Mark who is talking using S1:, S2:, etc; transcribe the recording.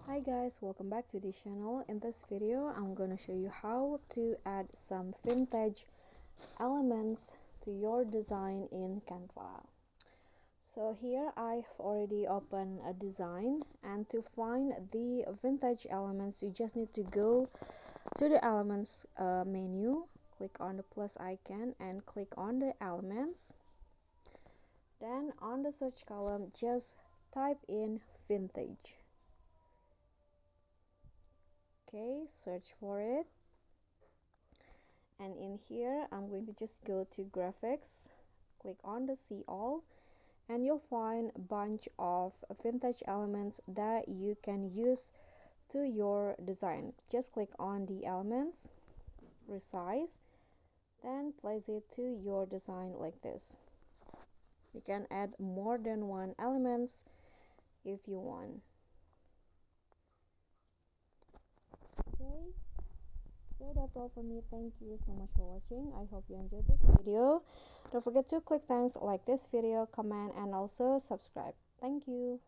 S1: Hi guys, welcome back to this channel. In this video I'm gonna show you how to add some vintage elements to your design in Canva. So here I've already opened a design, and to find the vintage elements you just need to go to the elements menu, click on the plus icon and click on the elements. Then on the search column just type in vintage. Okay, search for it, and in here I'm going to just go to graphics, click on the see all, and you'll find a bunch of vintage elements that you can use to your design. Just click on the elements, resize, then place it to your design like this. You can add more than one elements if you want. Okay, so that's all for me. Thank you so much for watching. I hope you enjoyed this video. Don't forget to click thanks, like this video, comment, and also subscribe. Thank you.